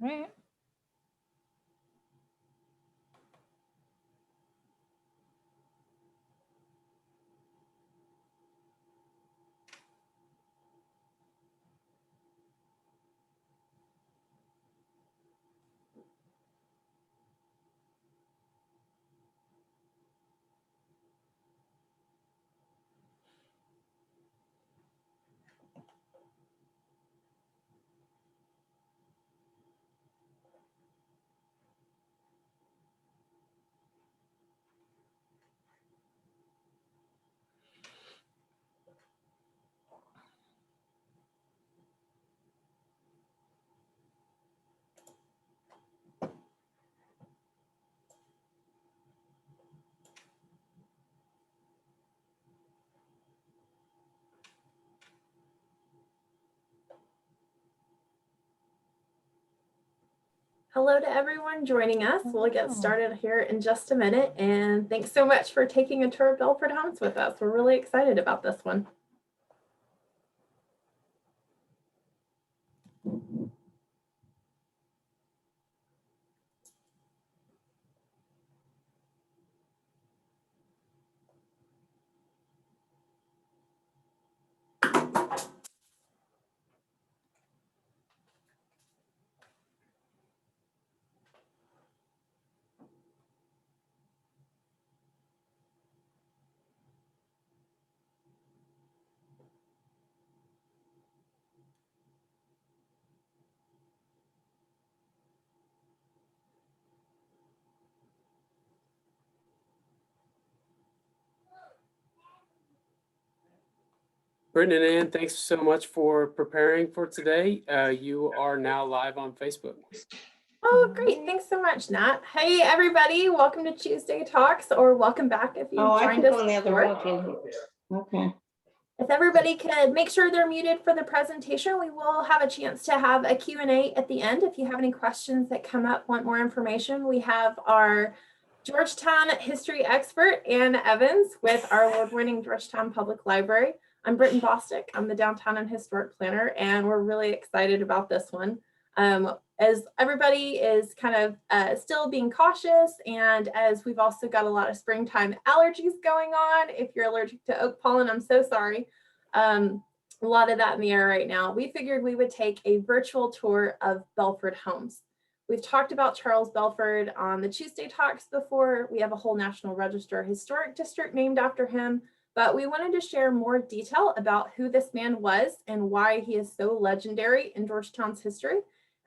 Right. Hello to everyone joining us. We'll get started here in just a minute. And thanks so much for taking a tour of Belford Homes with us. We're really excited about this one. Britin and Ann, thanks so much for preparing for today. You are now live on Facebook. Oh, great. Thanks so much, Nat. Hey, everybody. Welcome to Tuesday Talks, or welcome back if you joined us. On the other road. Okay. If everybody could make sure they're muted for the presentation, we will have a chance to have a Q&A at the end. If you have any questions that come up, want more information, we have our Georgetown history expert, Ann Evans, with our award-winning Georgetown Public Library. I'm Britin Bostick. I'm the Downtown and Historic Planner, and we're really excited about this one. As everybody is kind of still being cautious, and as we've also got a lot of springtime allergies going on, if you're allergic to oak pollen, I'm so sorry. A lot of that in the air right now. We figured we would take a virtual tour of Belford Homes. We've talked about Charles Belford on the Tuesday Talks before. We have a whole National Register historic district named after him, but we wanted to share more detail about who this man was and why he is so legendary in Georgetown's history.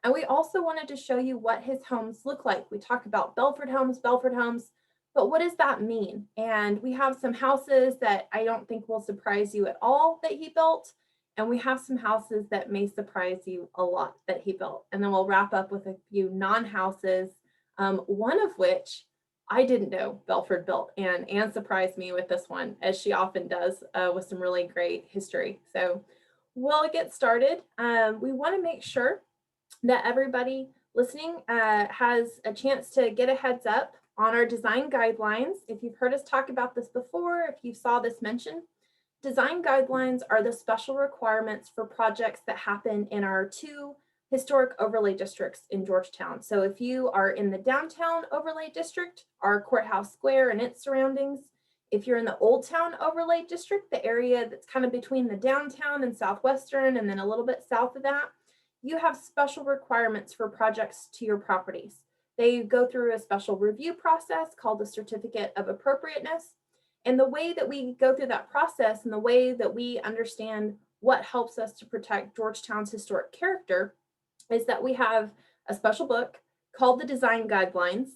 And we also wanted to show you what his homes look like. We talk about Belford Homes, but what does that mean? And we have some houses that I don't think will surprise you at all that he built. And we have some houses that may surprise you a lot that he built. And then we'll wrap up with a few non-houses, one of which I didn't know Belford built. And Anne surprised me with this one, as she often does, with some really great history. So we'll get started. We want to make sure that everybody listening has a chance to get a heads up on our design guidelines. If you've heard us talk about this before, if you saw this mentioned, design guidelines are the special requirements for projects that happen in our two historic overlay districts in Georgetown. So if you are in the downtown overlay district, our courthouse square and its surroundings, if you're in the Old Town overlay district, the area that's kind of between the downtown and southwestern and then a little bit south of that, you have special requirements for projects to your properties. They go through a special review process called the Certificate of Appropriateness. And the way that we go through that process and the way that we understand what helps us to protect Georgetown's historic character is that we have a special book called the Design Guidelines.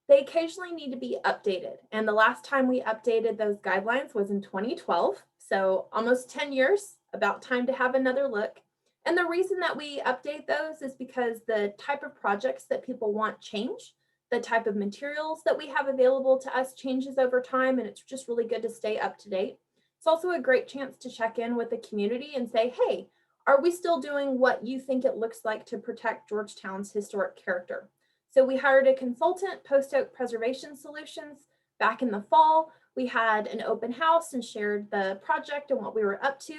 They occasionally need to be updated. And the last time we updated those guidelines was in 2012. So almost 10 years, about time to have another look. And the reason that we update those is because the type of projects that people want change, the type of materials that we have available to us changes over time, and it's just really good to stay up to date. It's also a great chance to check in with the community and say, hey, are we still doing what you think it looks like to protect Georgetown's historic character? So we hired a consultant, Post Oak Preservation Solutions, back in the fall. We had an open house and shared the project and what we were up to.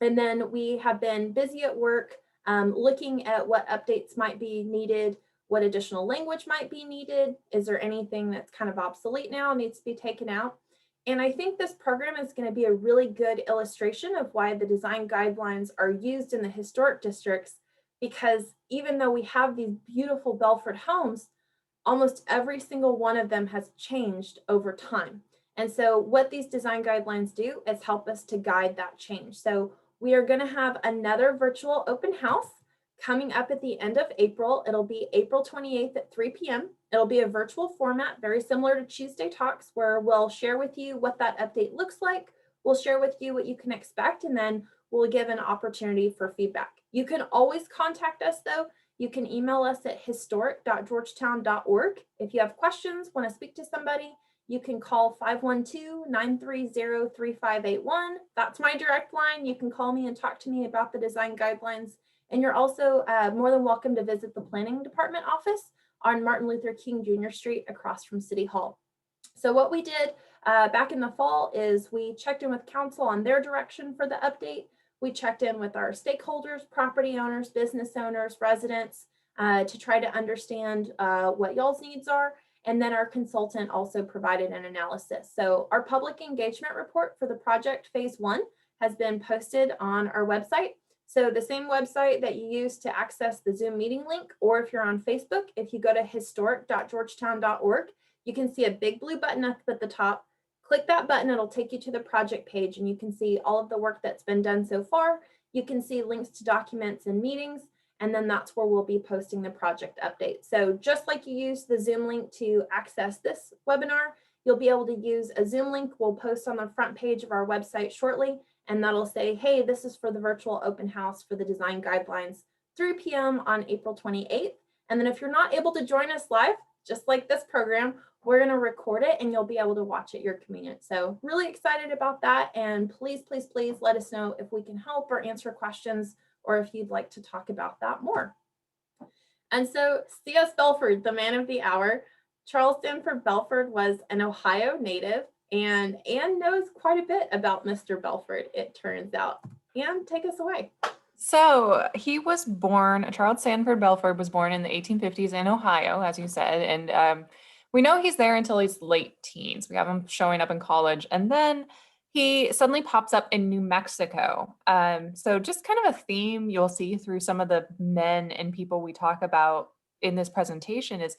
And then we have been busy at work looking at what updates might be needed, what additional language might be needed. Is there anything that's kind of obsolete now, needs to be taken out? And I think this program is going to be a really good illustration of why the design guidelines are used in the historic districts, because even though we have these beautiful Belford homes, almost every single one of them has changed over time. And so what these design guidelines do is help us to guide that change. So we are going to have another virtual open house coming up at the end of April. It'll be April 28th at 3 p.m. It'll be a virtual format, very similar to Tuesday Talks, where we'll share with you what that update looks like. We'll share with you what you can expect, and then we'll give an opportunity for feedback. You can always contact us though. You can email us at historic.georgetown.org. If you have questions, want to speak to somebody, you can call 512-930-3581. That's my direct line. You can call me and talk to me about the design guidelines. And you're also more than welcome to visit the planning department office on Martin Luther King Jr. Street across from City Hall. So what we did back in the fall is we checked in with council on their direction for the update. We checked in with our stakeholders, property owners, business owners, residents, to try to understand what y'all's needs are. And then our consultant also provided an analysis. So our public engagement report for the project phase 1 has been posted on our website. So the same website that you use to access the Zoom meeting link, or if you're on Facebook, if you go to historic.georgetown.org, you can see a big blue button up at the top. Click that button, it'll take you to the project page, and you can see all of the work that's been done so far. You can see links to documents and meetings, and then that's where we'll be posting the project update. So just like you use the Zoom link to access this webinar, you'll be able to use a Zoom link we'll post on the front page of our website shortly, and that'll say, hey, this is for the virtual open house for the design guidelines, 3 p.m. on April 28th. And then if you're not able to join us live, just like this program, we're going to record it and you'll be able to watch at your convenience. So really excited about that. And please, please, please let us know if we can help or answer questions, or if you'd like to talk about that more. And so C.S. Belford, the man of the hour. Charles Sanford Belford was an Ohio native, and Ann knows quite a bit about Mr. Belford, it turns out. Ann, take us away. So he was born, Charles Sanford Belford was born in the 1850s in Ohio, as you said, and we know he's there until he's late teens. We have him showing up in college, and then he suddenly pops up in New Mexico. So just kind of a theme you'll see through some of the men and people we talk about in this presentation is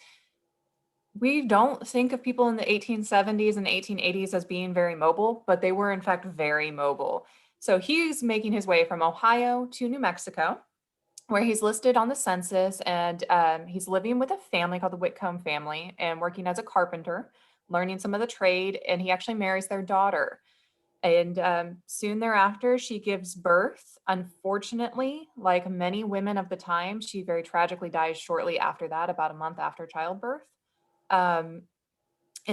we don't think of people in the 1870s and 1880s as being very mobile, but they were in fact very mobile. So he's making his way from Ohio to New Mexico, where he's listed on the census, and he's living with a family called the Whitcomb family and working as a carpenter, learning some of the trade, and he actually marries their daughter. And soon thereafter, she gives birth. Unfortunately, like many women of the time, she very tragically dies shortly after that, about a month after childbirth. And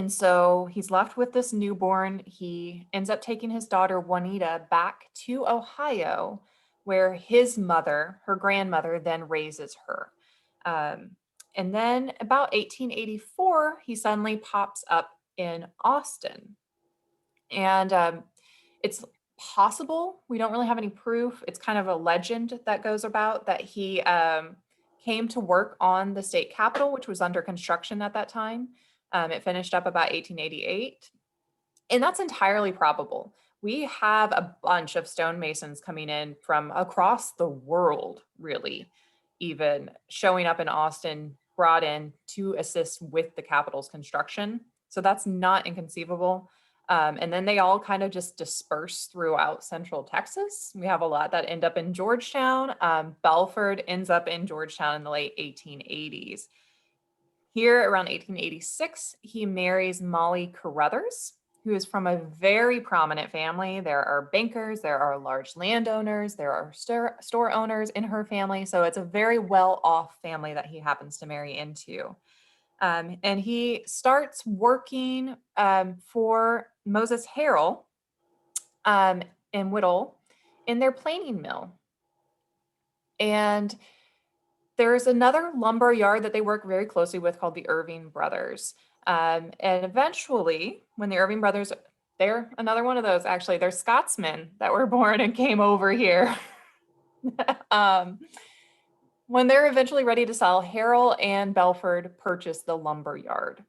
so he's left with this newborn. He ends up taking his daughter, Juanita, back to Ohio, where his mother, her grandmother, then raises her. And then about 1884, he suddenly pops up in Austin. And it's possible, we don't really have any proof, it's kind of a legend that goes about that he came to work on the state capitol, which was under construction at that time. It finished up about 1888. And that's entirely probable. We have a bunch of stonemasons coming in from across the world, really, even showing up in Austin, brought in to assist with the Capitol's construction. So that's not inconceivable. And then they all kind of just disperse throughout central Texas. We have a lot that end up in Georgetown. Belford ends up in Georgetown in the late 1880s. Here around 1886, he marries Molly Carruthers, who is from a very prominent family. There are bankers, there are large landowners, there are store owners in her family. So it's a very well-off family that he happens to marry into. And he starts working for Moses Harrell and Whittle in their planing mill. And there's another lumber yard that they work very closely with called the Irvine Brothers. And eventually, when the Irvine Brothers, they're another one of those, actually, they're Scotsmen that were born and came over here. When they're eventually ready to sell, Harrell and Belford purchase the lumber yard.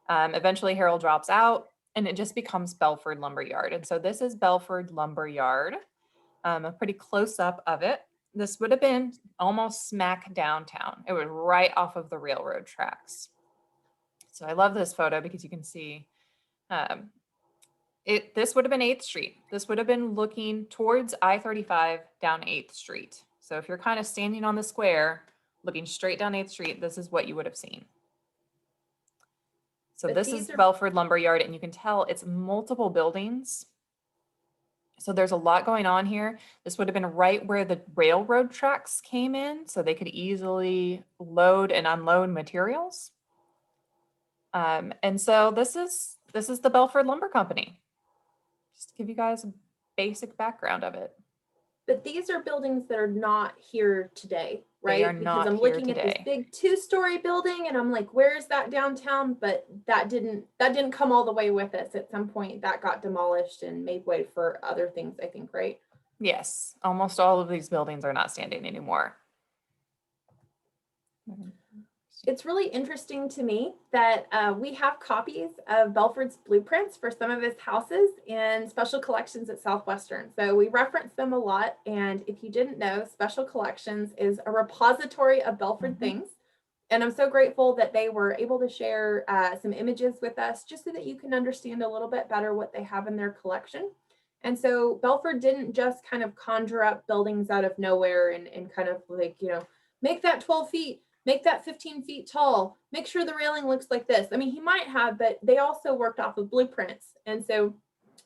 Eventually, Harrell drops out and it just becomes Belford Lumber Yard. And so this is Belford Lumber Yard, a pretty close up of it. This would have been almost smack downtown. It was right off of the railroad tracks. So I love this photo because you can see this would have been 8th Street. This would have been looking towards I-35 down 8th Street. So if you're kind of standing on the square, looking straight down 8th Street, this is what you would have seen. So But this these is are- Belford Lumber Yard, and you can tell it's multiple buildings. So there's a lot going on here. This would have been right where the railroad tracks came in, so they could easily load and unload materials. And so this is the Belford Lumber Company. Just to give you guys a basic background of it. But these are buildings that are not here today, right? They are because not I'm here looking at today. this big 2-story building and I'm like, where is that downtown? But that didn't come all the way with us. At some point that got demolished and made way for other things, I think, right? Yes, almost all of these buildings are not standing anymore. It's really interesting to me that we have copies of Belford's blueprints for some of his houses in special collections at Southwestern. So we reference them a lot. And if you didn't know, Special Collections is a repository of Belford things. And I'm so grateful that they were able to share some images with us just so that you can understand a little bit better what they have in their collection. And so Belford didn't just kind of conjure up buildings out of nowhere and kind of like, make that 12 feet. Make that 15 feet tall, make sure the railing looks like this. I mean, he might have, but they also worked off of blueprints. And so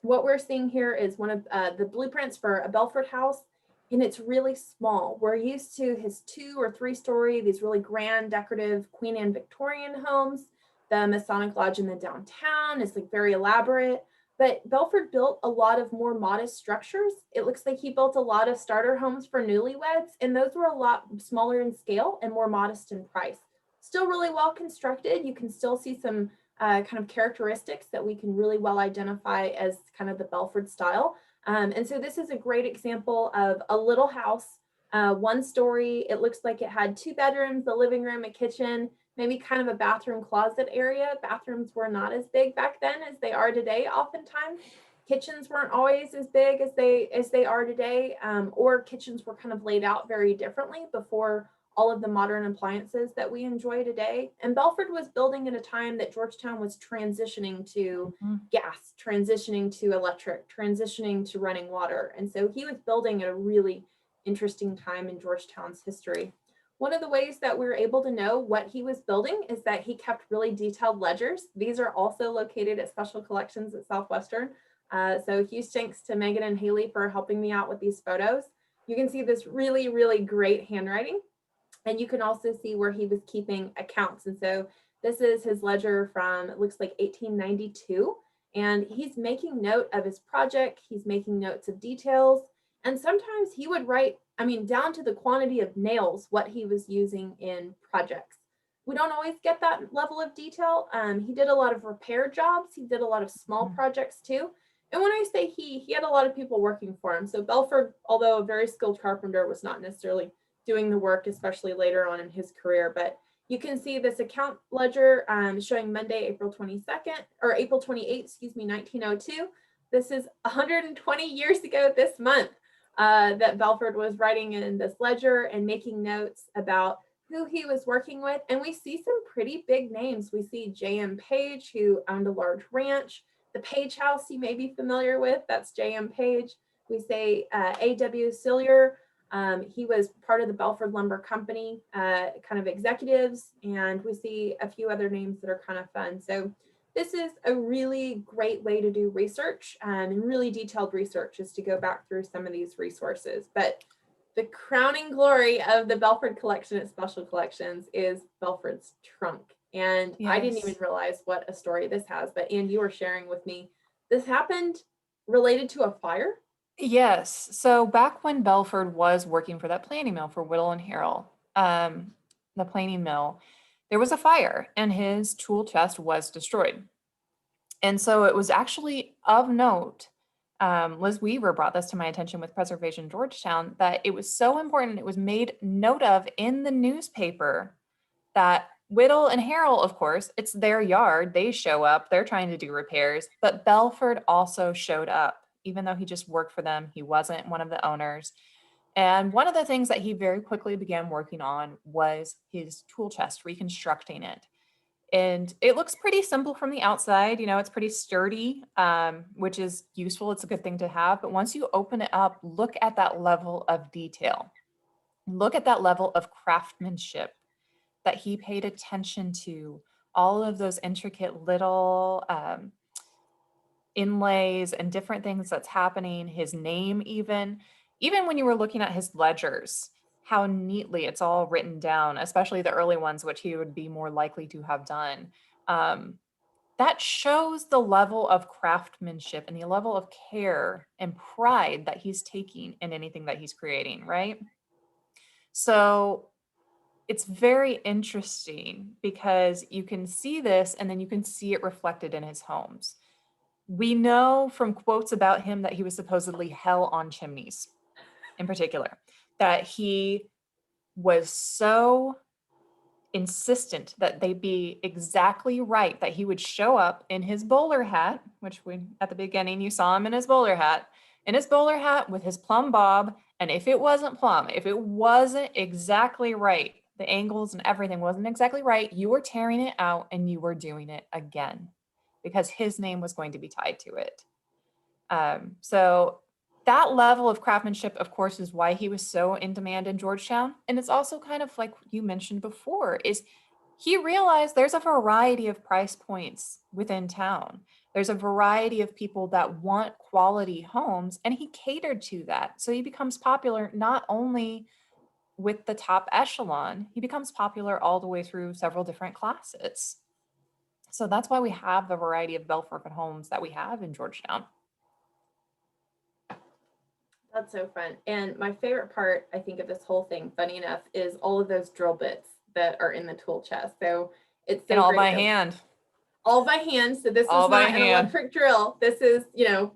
what we're seeing here is one of the blueprints for a Belford house, and it's really small. We're used to his 2 or 3 story, these really grand decorative Queen Anne Victorian homes. The Masonic Lodge in the downtown is like very elaborate. But Belford built a lot of more modest structures. It looks like he built a lot of starter homes for newlyweds, and those were a lot smaller in scale and more modest in price. Still really well constructed. You can still see some kind of characteristics that we can really well identify as kind of the Belford style. And so this is a great example of a little house, 1 story. It looks like it had 2 bedrooms, a living room, a kitchen, maybe kind of a bathroom closet area. Bathrooms were not as big back then as they are today. Oftentimes, kitchens weren't always as big as they are today, or kitchens were kind of laid out very differently before all of the modern appliances that we enjoy today. And Belford was building at a time that Georgetown was transitioning to gas, transitioning to electric, transitioning to running water. And so he was building at a really interesting time in Georgetown's history. One of the ways that we were able to know what he was building is that he kept really detailed ledgers. These are also located at Special Collections at Southwestern. So huge thanks to Megan and Haley for helping me out with these photos. You can see this really, really great handwriting. And you can also see where he was keeping accounts. And so this is his ledger from, it looks like 1892. And he's making note of his project. He's making notes of details. And sometimes he would write, down to the quantity of nails, what he was using in projects. We don't always get that level of detail. He did a lot of repair jobs. He did a lot of small projects too. And when I say he had a lot of people working for him. So Belford, although a very skilled carpenter, was not necessarily doing the work, especially later on in his career. But you can see this account ledger showing Monday, April 22nd, or April 28th, 1902. This is 120 years ago this month. That Belford was writing in this ledger and making notes about who he was working with. And we see some pretty big names. We see J.M. Page, who owned a large ranch. The Page House you may be familiar with, that's J.M. Page. We say A.W. Sillier. He was part of the Belford Lumber Company, kind of executives. And we see a few other names that are kind of fun. So this is a really great way to do research and really detailed research is to go back through some of these resources. But the crowning glory of the Belford collection at Special Collections is Belford's trunk. And I didn't even realize what a story this has, but Ann, you were sharing with me, this happened related to a fire? Yes. So back when Belford was working for that planing mill for Whittle and Harrell, the planing mill, there was a fire and his tool chest was destroyed. And so it was actually of note Liz Weaver brought this to my attention with Preservation Georgetown, that it was so important, it was made note of in the newspaper that Whittle and Harrell, of course, it's their yard. They show up, they're trying to do repairs, but Belford also showed up, even though he just worked for them. He wasn't one of the owners. And one of the things that he very quickly began working on was his tool chest, reconstructing it. And it looks pretty simple from the outside, it's pretty sturdy, which is useful. It's a good thing to have. But once you open it up, look at that level of detail. Look at that level of craftsmanship that he paid attention to, all of those intricate little inlays and different things that's happening, his name even when you were looking at his ledgers, how neatly it's all written down, especially the early ones, which he would be more likely to have done. That shows the level of craftsmanship and the level of care and pride that he's taking in anything that he's creating, right? So it's very interesting because you can see this and then you can see it reflected in his homes. We know from quotes about him that he was supposedly hell on chimneys in particular, that he was so insistent that they be exactly right, that he would show up in his bowler hat, which at the beginning you saw him in his bowler hat with his plumb bob. And if it wasn't plumb, if it wasn't exactly right, the angles and everything wasn't exactly right, you were tearing it out and you were doing it again because his name was going to be tied to it. So that level of craftsmanship, of course, is why he was so in demand in Georgetown. And it's also kind of like you mentioned before, is he realized there's a variety of price points within town. There's a variety of people that want quality homes, and he catered to that. So he becomes popular not only with the top echelon, he becomes popular all the way through several different classes. So that's why we have the variety of Belford homes that we have in Georgetown. That's so fun. And my favorite part, I think, of this whole thing, funny enough, is all of those drill bits that are in the tool chest. So it's so and all great by that- hand. All by hand. So this All is by not an hand. electric drill. This is,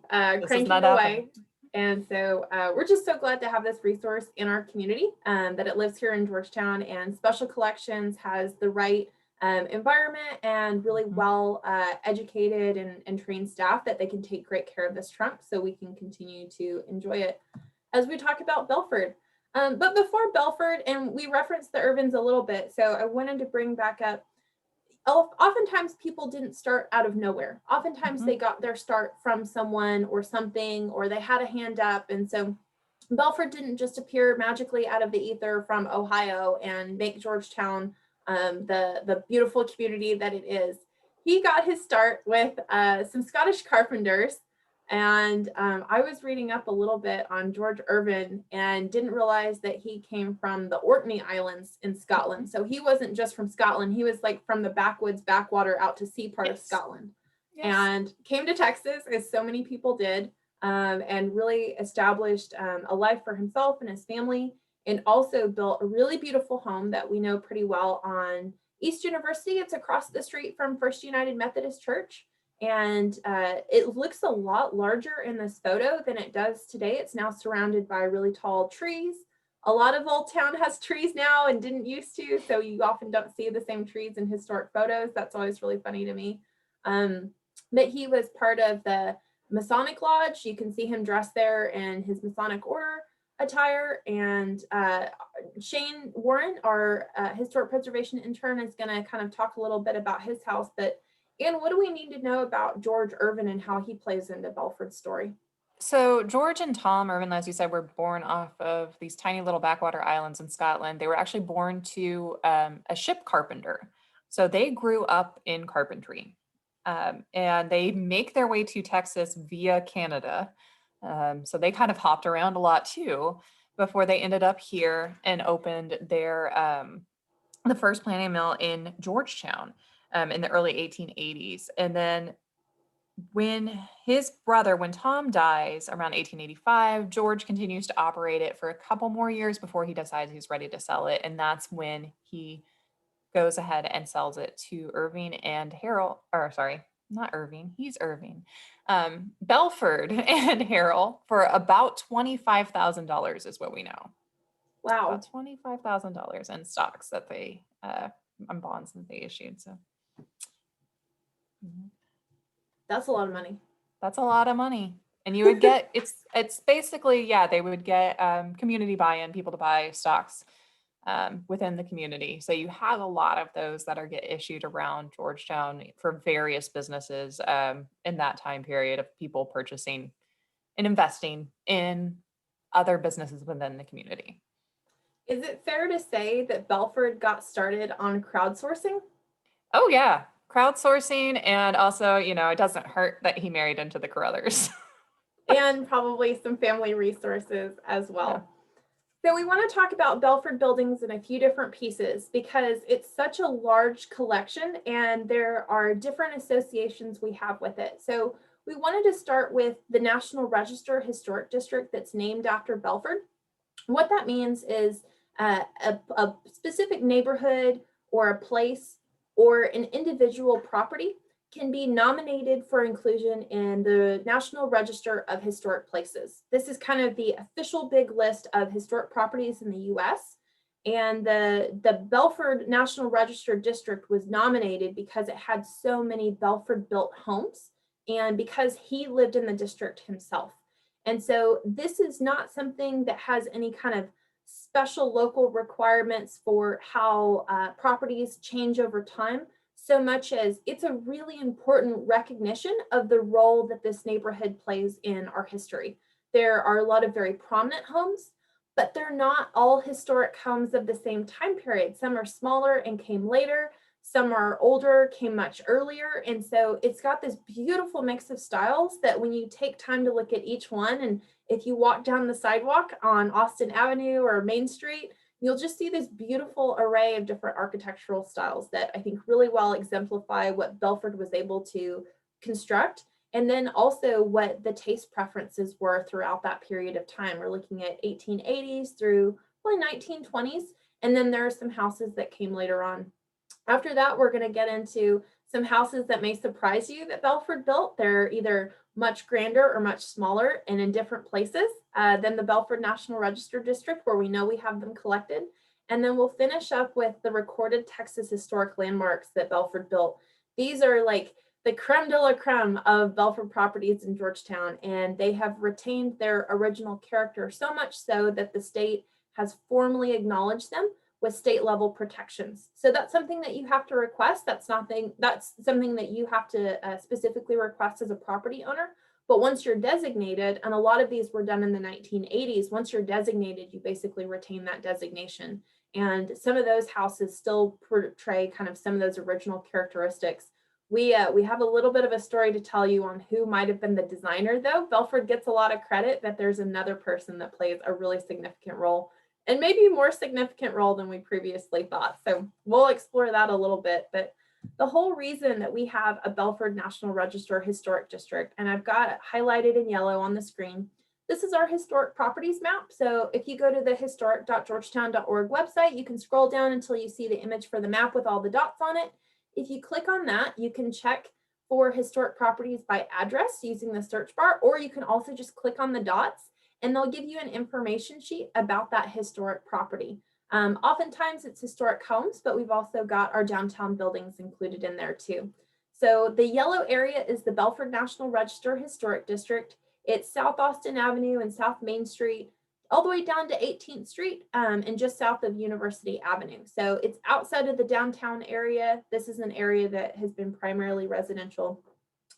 cranking not away. happening. And so we're just so glad to have this resource in our community, that it lives here in Georgetown, and Special Collections has the right environment and really well educated and trained staff that they can take great care of this trunk so we can continue to enjoy it as we talk about Belford. But before Belford, and we referenced the Irvines a little bit, so I wanted to bring back up, oftentimes people didn't start out of nowhere. Oftentimes they got their start from someone or something, or they had a hand up. And so Belford didn't just appear magically out of the ether from Ohio and make Georgetown the beautiful community that it is. He got his start with some Scottish carpenters. And I was reading up a little bit on George Irvine and didn't realize that he came from the Orkney Islands in Scotland. So he wasn't just from Scotland. He was like from the backwoods, backwater, out to sea part of Scotland. Yes. And came to Texas, as so many people did, and really established a life for himself and his family, and also built a really beautiful home that we know pretty well on East University. It's across the street from First United Methodist Church. And it looks a lot larger in this photo than it does today. It's now surrounded by really tall trees. A lot of Old Town has trees now and didn't used to, so you often don't see the same trees in historic photos. That's always really funny to me. But he was part of the Masonic Lodge. You can see him dressed there in his Masonic order attire. And Shane Warren, our historic preservation intern, is going to kind of talk a little bit about his house. But Ann, what do we need to know about George Irvine and how he plays into Belford's story? So George and Tom Irvine, as you said, were born off of these tiny little backwater islands in Scotland. They were actually born to a ship carpenter. So they grew up in carpentry. And they make their way to Texas via Canada. So they kind of hopped around a lot too before they ended up here and opened their the first planing mill in Georgetown in the early 1880s. And then when Tom dies around 1885, George continues to operate it for a couple more years before he decides he's ready to sell it. And that's when he goes ahead and sells it to not Irving, he's Irving, Belford and Harrell for about $25,000 is what we know. Wow. About $25,000 in stocks that they, on bonds that they issued. So mhm. That's a lot of money. That's a lot of money. And you would get, it's basically, yeah, they would get community buy-in, people to buy stocks within the community. So you have a lot of those that are get issued around Georgetown for various businesses in that time period of people purchasing and investing in other businesses within the community. Is it fair to say that Belford got started on crowdsourcing? Oh yeah, crowdsourcing, and also, you know, it doesn't hurt that he married into the Carruthers. And probably some family resources as well. So we want to talk about Belford buildings in a few different pieces because it's such a large collection and there are different associations we have with it. So we wanted to start with the National Register Historic District that's named after Belford. What that means is a specific neighborhood or a place or an individual property can be nominated for inclusion in the National Register of Historic Places. This is kind of the official big list of historic properties in the US. And the Belford National Register District was nominated because it had so many Belford built homes and because he lived in the district himself. And so this is not something that has any kind of special local requirements for how properties change over time, so much as it's a really important recognition of the role that this neighborhood plays in our history. There are a lot of very prominent homes, but they're not all historic homes of the same time period. Some are smaller and came later. Some are older, came much earlier. And so it's got this beautiful mix of styles that when you take time to look at each one, and if you walk down the sidewalk on Austin Avenue or Main Street, you'll just see this beautiful array of different architectural styles that I think really well exemplify what Belford was able to construct. And then also what the taste preferences were throughout that period of time. We're looking at 1880s through probably 1920s. And then there are some houses that came later on. After that, we're going to get into some houses that may surprise you that Belford built. They're either much grander or much smaller and in different places than the Belford National Register District, where we know we have them collected. And then we'll finish up with the recorded Texas historic landmarks that Belford built. These are like the creme de la creme of Belford properties in Georgetown, and they have retained their original character so much so that the state has formally acknowledged them with state level protections. So that's something that you have to request. That's something that you have to specifically request as a property owner. But once you're designated, and a lot of these were done in the 1980s, once you're designated, you basically retain that designation. And some of those houses still portray kind of some of those original characteristics. We have a little bit of a story to tell you on who might have been the designer, though. Belford gets a lot of credit, but there's another person that plays a really significant role, and maybe a more significant role than we previously thought. So we'll explore that a little bit. But the whole reason that we have a Belford National Register Historic District, and I've got it highlighted in yellow on the screen, this is our historic properties map. So if you go to the historic.georgetown.org website, you can scroll down until you see the image for the map with all the dots on it. If you click on that, you can check for historic properties by address using the search bar, or you can also just click on the dots and they'll give you an information sheet about that historic property. Oftentimes it's historic homes, but we've also got our downtown buildings included in there too. So the yellow area is the Belford National Register Historic District. It's South Austin Avenue and South Main Street, all the way down to 18th Street and just south of University Avenue. So it's outside of the downtown area. This is an area that has been primarily residential.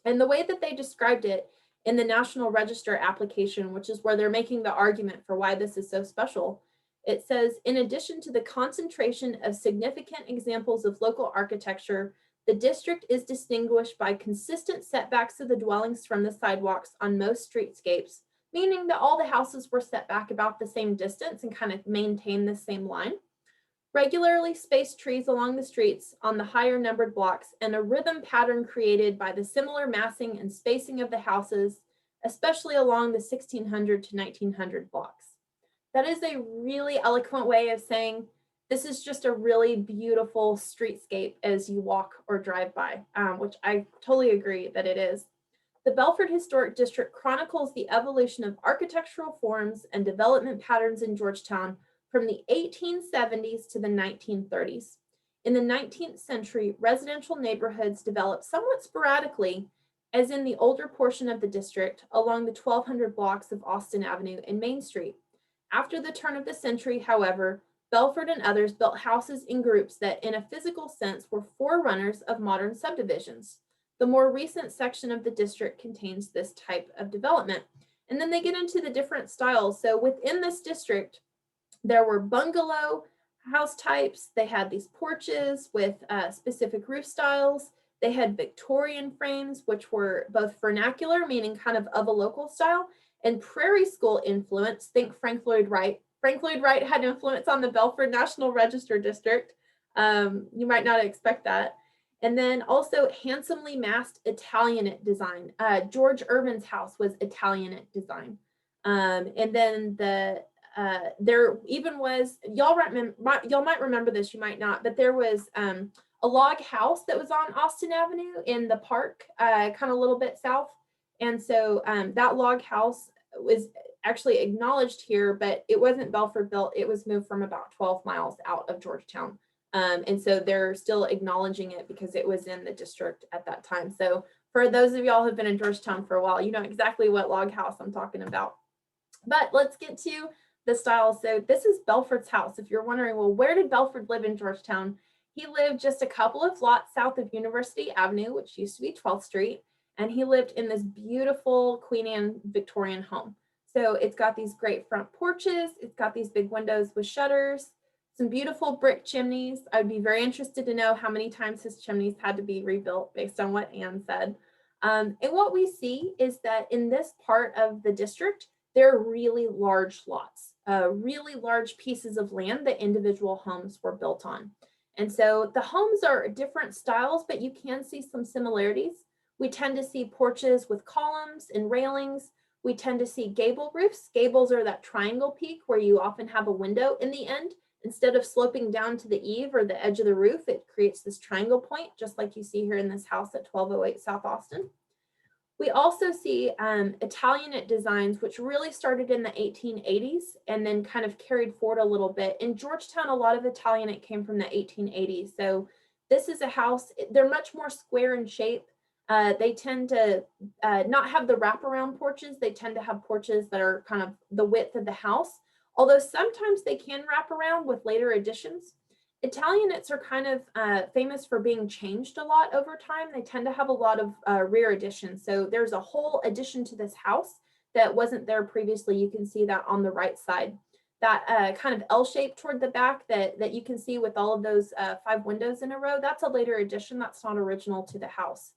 And the way that they described it in the National Register application, which is where they're making the argument for why this is so special, it says, in addition to the concentration of significant examples of local architecture, the district is distinguished by consistent setbacks of the dwellings from the sidewalks on most streetscapes, meaning that all the houses were set back about the same distance and kind of maintain the same line. Regularly spaced trees along the streets on the higher numbered blocks, and a rhythm pattern created by the similar massing and spacing of the houses, especially along the 1600 to 1900 blocks. That is a really eloquent way of saying This is just a really beautiful streetscape as you walk or drive by, which I totally agree that it is. The Belford Historic District chronicles the evolution of architectural forms and development patterns in Georgetown from the 1870s to the 1930s. In the 19th century, residential neighborhoods developed somewhat sporadically, as in the older portion of the district along the 1200 blocks of Austin Avenue and Main Street. After the turn of the century, however, Belford and others built houses in groups that, in a physical sense, were forerunners of modern subdivisions. The more recent section of the district contains this type of development. And then they get into the different styles. So within this district, there were bungalow house types. They had these porches with specific roof styles. They had Victorian frames, which were both vernacular, meaning kind of a local style, and prairie school influence. Think Frank Lloyd Wright. Frank Lloyd Wright had influence on the Belford National Register District. You might not expect that. And then also handsomely massed Italianate design. George Irvine's house was Italianate design. And then there even was, y'all might remember this, you might not, but there was a log house that was on Austin Avenue in the park, kind of a little bit south. And so that log house was actually acknowledged here, but it wasn't Belford built. It was moved from about 12 miles out of Georgetown. And so they're still acknowledging it because it was in the district at that time. So for those of y'all who've been in Georgetown for a while, you know exactly what log house I'm talking about. But let's get to the style. So this is Belford's house. If you're wondering, well, where did Belford live in Georgetown? He lived just a couple of lots south of University Avenue, which used to be 12th Street. And he lived in this beautiful Queen Anne Victorian home. So it's got these great front porches. It's got these big windows with shutters, some beautiful brick chimneys. I'd be very interested to know how many times his chimneys had to be rebuilt based on what Anne said. And what we see is that in this part of the district, there are really large lots, really large pieces of land that individual homes were built on. And so the homes are different styles, but you can see some similarities. We tend to see porches with columns and railings. We tend to see gable roofs. Gables are that triangle peak where you often have a window in the end. Instead of sloping down to the eave or the edge of the roof, it creates this triangle point, just like you see here in this house at 1208 South Austin. We also see Italianate designs, which really started in the 1880s and then kind of carried forward a little bit. In Georgetown, a lot of Italianate came from the 1880s. So this is a house, they're much more square in shape. They tend to not have the wraparound porches. They tend to have porches that are kind of the width of the house, although sometimes they can wrap around with later additions. Italianates are kind of famous for being changed a lot over time. They tend to have a lot of rear additions. So there's a whole addition to this house that wasn't there previously. You can see that on the right side. That kind of L shape toward the back that you can see with all of those 5 windows in a row, that's a later addition. That's not original to the house.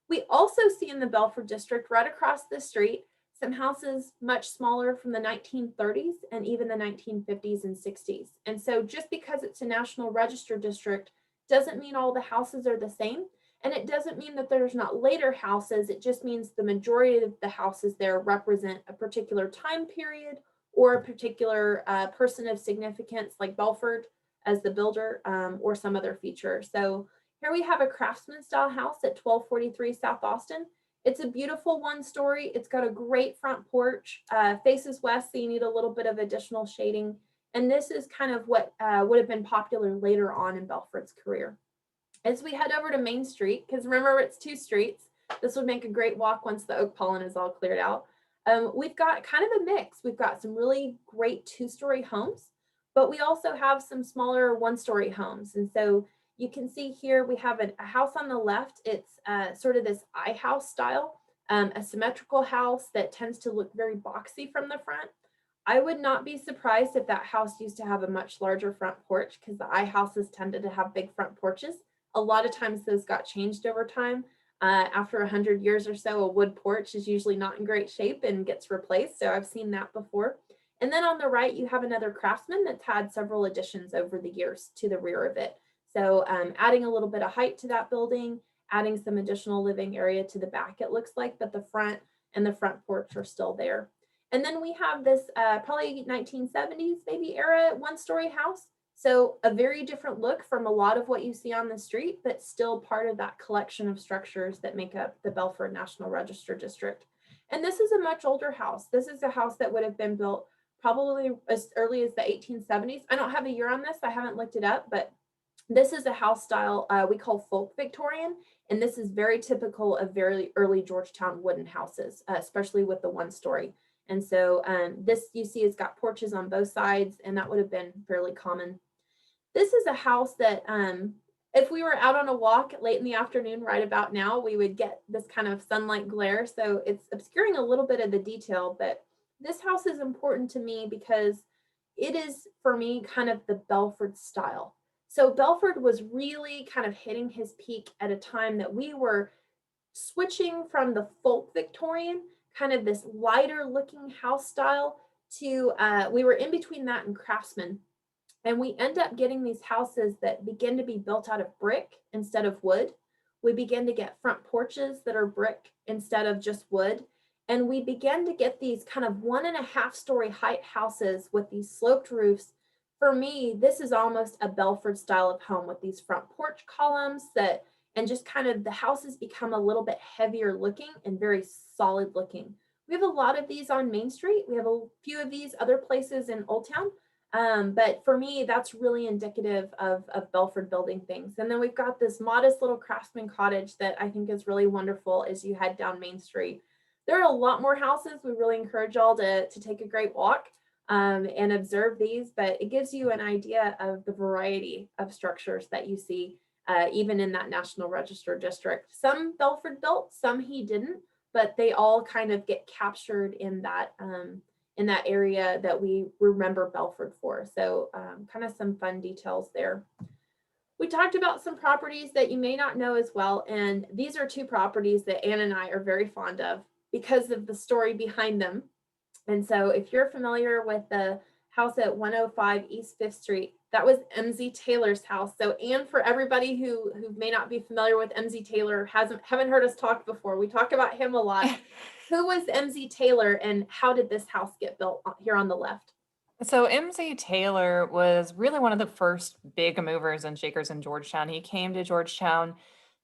We also see in the Belford district right across the street some houses much smaller from the 1930s and even the 1950s and 60s. And so just because it's a National Register district doesn't mean all the houses are the same. And it doesn't mean that there's not later houses. It just means the majority of the houses there represent a particular time period or a particular person of significance like Belford as the builder or some other feature. So here we have a craftsman style house at 1243 South Austin. It's a beautiful 1-story. It's got a great front porch, faces west, so you need a little bit of additional shading. And this is kind of what would have been popular later on in Belford's career. As we head over to Main Street, because remember it's 2 streets, this would make a great walk once the oak pollen is all cleared out. We've got kind of a mix. We've got some really great 2-story homes, but we also have some smaller 1-story homes. And so you can see here we have a house on the left. It's sort of this I-house style, a symmetrical house that tends to look very boxy from the front. I would not be surprised if that house used to have a much larger front porch because the I-houses tended to have big front porches. A lot of times those got changed over time. After 100 years or so, a wood porch is usually not in great shape and gets replaced. So I've seen that before. And then on the right, you have another craftsman that's had several additions over the years to the rear of it. So adding a little bit of height to that building, adding some additional living area to the back, it looks like, but the front and the front porch are still there. And then we have this probably 1970s maybe era 1-story house. So a very different look from a lot of what you see on the street, but still part of that collection of structures that make up the Belford National Register District. And this is a much older house. This is a house that would have been built probably as early as the 1870s. I don't have a year on this. I haven't looked it up, but this is a house style we call folk Victorian, and this is very typical of very early Georgetown wooden houses, especially with the one story. And so this you see has got porches on both sides, and that would have been fairly common. This is a house that if we were out on a walk late in the afternoon right about now, we would get this kind of sunlight glare. So it's obscuring a little bit of the detail, but this house is important to me because it is, for me, kind of the Belford style. So Belford was really kind of hitting his peak at a time that we were switching from the folk Victorian, kind of this lighter looking house style, to we were in between that and craftsman. And we end up getting these houses that begin to be built out of brick instead of wood. We begin to get front porches that are brick instead of just wood. And we begin to get these kind of 1.5 story height houses with these sloped roofs. For me, this is almost a Belford style of home with these front porch columns that, and just kind of the houses become a little bit heavier looking and very solid looking. We have a lot of these on Main Street. We have a few of these other places in Old Town. But for me, that's really indicative of Belford building things. And then we've got this modest little craftsman cottage that I think is really wonderful as you head down Main Street. There are a lot more houses. We really encourage y'all to take a great walk and observe these, but it gives you an idea of the variety of structures that you see even in that National Register district. Some Belford built, some he didn't, but they all kind of get captured in that area that we remember Belford for. So kind of some fun details there. We talked about some properties that you may not know as well. And these are two properties that Ann and I are very fond of because of the story behind them. And so if you're familiar with the house at 105 East 5th Street, that was M.Z. Taylor's house. So Ann, for everybody who may not be familiar with M.Z. Taylor, haven't heard us talk before, we talk about him a lot. Who was M.Z. Taylor and how did this house get built here on the left? So M.Z. Taylor was really one of the first big movers and shakers in Georgetown. He came to Georgetown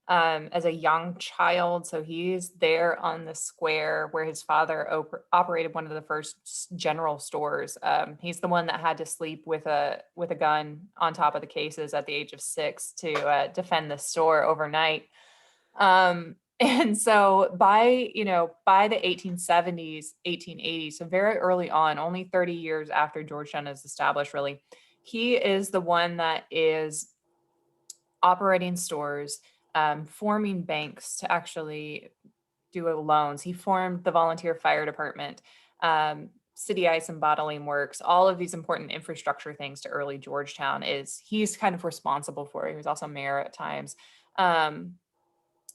as a young child. So he's there on the square where his father operated one of the first general stores. He's the one that had to sleep with a gun on top of the cases at the age of 6 to defend the store overnight. And so by the 1870s, 1880s, so very early on, only 30 years after Georgetown is established, really, he is the one that is operating stores, forming banks to actually do loans. He formed the volunteer fire department, city ice and bottling works, all of these important infrastructure things to early Georgetown he's kind of responsible for. He was also mayor at times.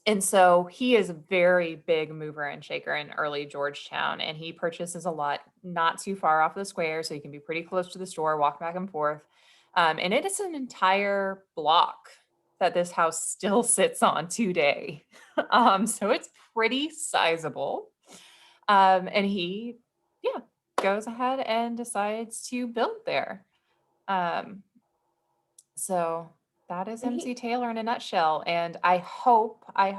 And so he is a very big mover and shaker in early Georgetown, and he purchases a lot not too far off the square, so you can be pretty close to the store, walk back and forth. And it is an entire block that this house still sits on today. So it's pretty sizable. And he, goes ahead and decides to build there. So that is M.Z. Taylor in a nutshell. And I hope, I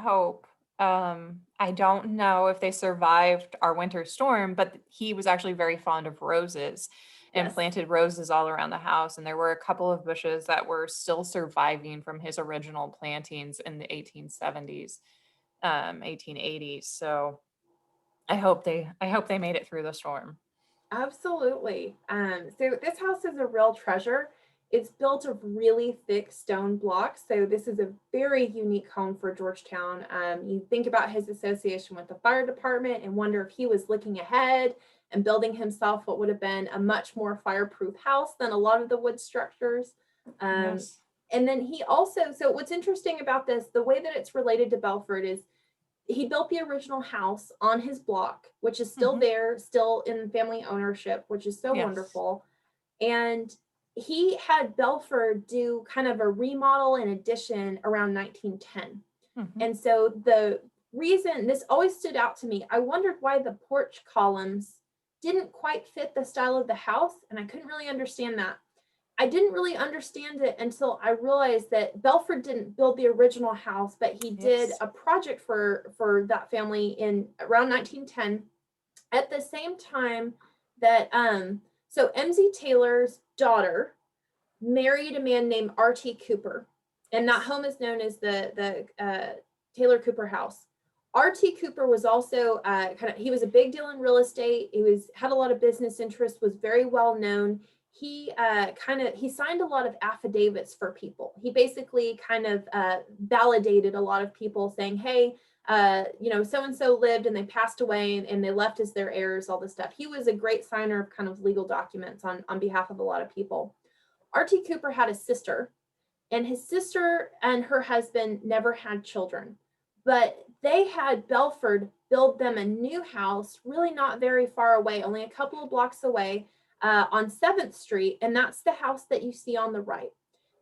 don't know if they survived our winter storm, but he was actually very fond of roses and planted roses all around the house. And there were a couple of bushes that were still surviving from his original plantings in the 1870s, 1880s. So I hope they made it through the storm. Absolutely. So this house is a real treasure. It's built of really thick stone blocks. So this is a very unique home for Georgetown. You think about his association with the fire department and wonder if he was looking ahead and building himself what would have been a much more fireproof house than a lot of the wood structures. Yes. And then he also, so what's interesting about this, the way that it's related to Belford is he built the original house on his block, which is still there, still in family ownership, which is so wonderful. And he had Belford do kind of a remodel and addition around 1910. And so the reason this always stood out to me, I wondered why the porch columns didn't quite fit the style of the house. And I couldn't really understand that. I didn't really understand it until I realized that Belford didn't build the original house, but he did Yes. a project for that family in around 1910 at the same time that so MZ Taylor's daughter married a man named R.T. Cooper, and that home is known as the Taylor Cooper House. R.T. Cooper was also he was a big deal in real estate. He had a lot of business interests, was very well known. He he signed a lot of affidavits for people. He basically kind of validated a lot of people, saying, hey, so and so lived and they passed away and they left as their heirs, all this stuff. He was a great signer of kind of legal documents on behalf of a lot of people. R.T. Cooper had a sister, and his sister and her husband never had children, but they had Belford build them a new house, really not very far away, only a couple of blocks away, on 7th Street, and that's the house that you see on the right.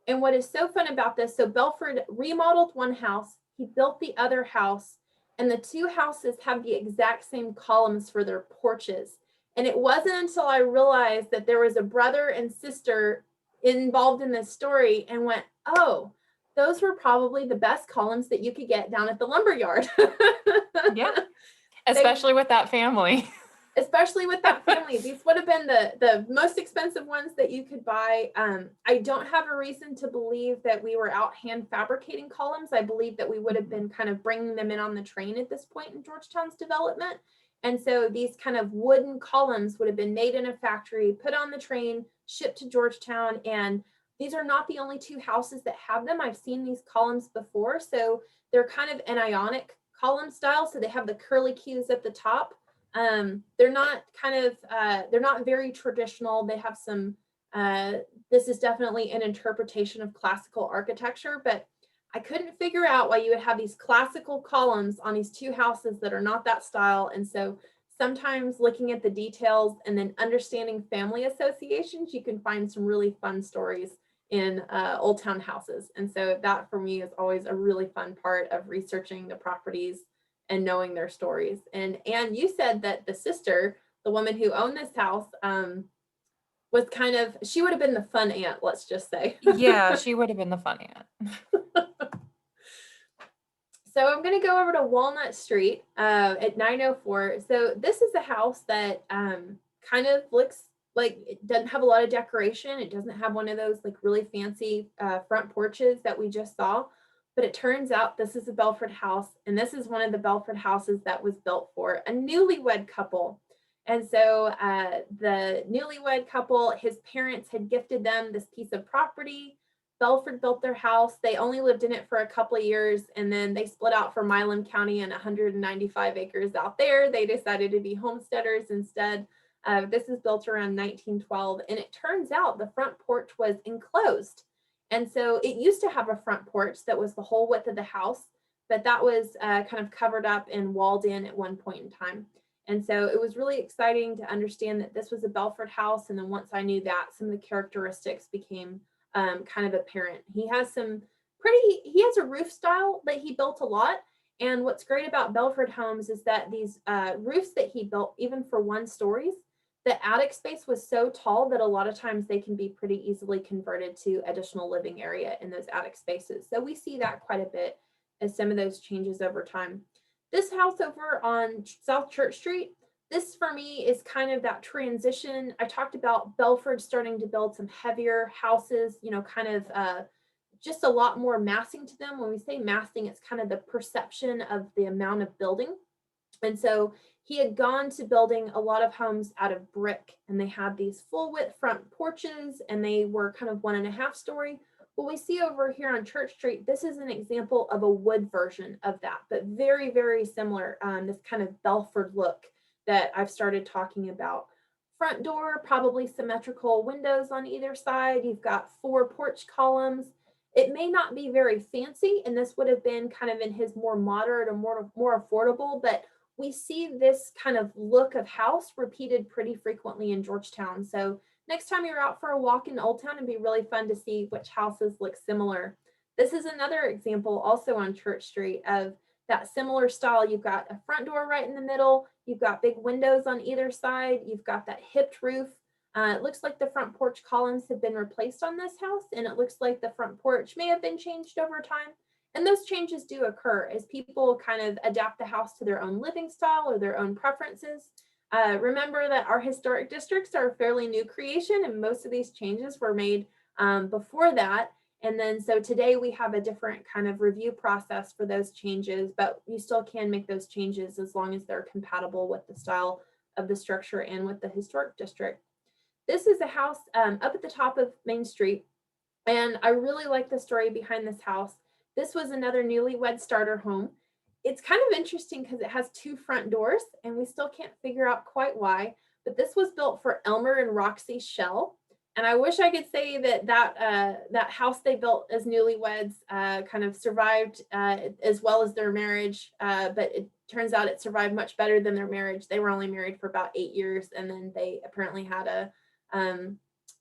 And what is so fun about this, so Belford remodeled one house, he built the other house, and the two houses have the exact same columns for their porches. And it wasn't until I realized that there was a brother and sister involved in this story and went, oh, those were probably the best columns that you could get down at the lumber yard. Yeah. Especially with that family. Especially with that family. These would have been the most expensive ones that you could buy. I don't have a reason to believe that we were out hand fabricating columns. I believe that we would have been kind of bringing them in on the train at this point in Georgetown's development. And so these kind of wooden columns would have been made in a factory, put on the train, shipped to Georgetown. And these are not the only two houses that have them. I've seen these columns before. So they're kind of an ionic column style. So they have the curly cues at the top. They're not they're not very traditional. They have some, this is definitely an interpretation of classical architecture, but I couldn't figure out why you would have these classical columns on these two houses that are not that style. And so sometimes looking at the details and then understanding family associations, you can find some really fun stories in old town houses. And so that for me is always a really fun part of researching the properties and knowing their stories. And you said that the sister, the woman who owned this house, was she would have been the fun aunt, let's just say. Yeah, she would have been the fun aunt. So I'm going to go over to Walnut Street at 904. So this is a house that kind of looks like it doesn't have a lot of decoration. It doesn't have one of those like really fancy front porches that we just saw. But it turns out this is a Belford house, and this is one of the Belford houses that was built for a newlywed couple. And so the newlywed couple, his parents had gifted them this piece of property. Belford built their house. They only lived in it for a couple of years, and then they split out for Milam County and 195 acres out there. They decided to be homesteaders instead. This is built around 1912, and it turns out the front porch was enclosed. And so it used to have a front porch that was the whole width of the house, but that was kind of covered up and walled in at one point in time. And so it was really exciting to understand that this was a Belford house. And then once I knew that, some of the characteristics became kind of apparent. He has a roof style that he built a lot. And what's great about Belford homes is that these roofs that he built, even for one stories, the attic space was so tall that a lot of times they can be pretty easily converted to additional living area in those attic spaces. So we see that quite a bit as some of those changes over time. This house over on South Church Street, this for me is kind of that transition. I talked about Belford starting to build some heavier houses, just a lot more massing to them. When we say massing, it's kind of the perception of the amount of building. And so he had gone to building a lot of homes out of brick, and they had these full width front porches, and they were kind of 1.5 story. What we see over here on Church Street, this is an example of a wood version of that, but very, very similar. This kind of Belford look that I've started talking about. Front door, probably symmetrical windows on either side. You've got 4 porch columns. It may not be very fancy, and this would have been kind of in his more moderate or more affordable, but we see this kind of look of house repeated pretty frequently in Georgetown. So next time you're out for a walk in Old Town, it'd be really fun to see which houses look similar. This is another example also on Church Street of that similar style. You've got a front door right in the middle. You've got big windows on either side. You've got that hipped roof. It looks like the front porch columns have been replaced on this house, and it looks like the front porch may have been changed over time. And those changes do occur as people kind of adapt the house to their own living style or their own preferences. Remember that our historic districts are a fairly new creation, and most of these changes were made before that. And then so today we have a different kind of review process for those changes, but you still can make those changes as long as they're compatible with the style of the structure and with the historic district. This is a house up at the top of Main Street, and I really like the story behind this house. This was another newlywed starter home. It's kind of interesting because it has two front doors, and we still can't figure out quite why, but this was built for Elmer and Roxy Shell. And I wish I could say that house they built as newlyweds kind of survived as well as their marriage, but it turns out it survived much better than their marriage. They were only married for about 8 years, and then they apparently had a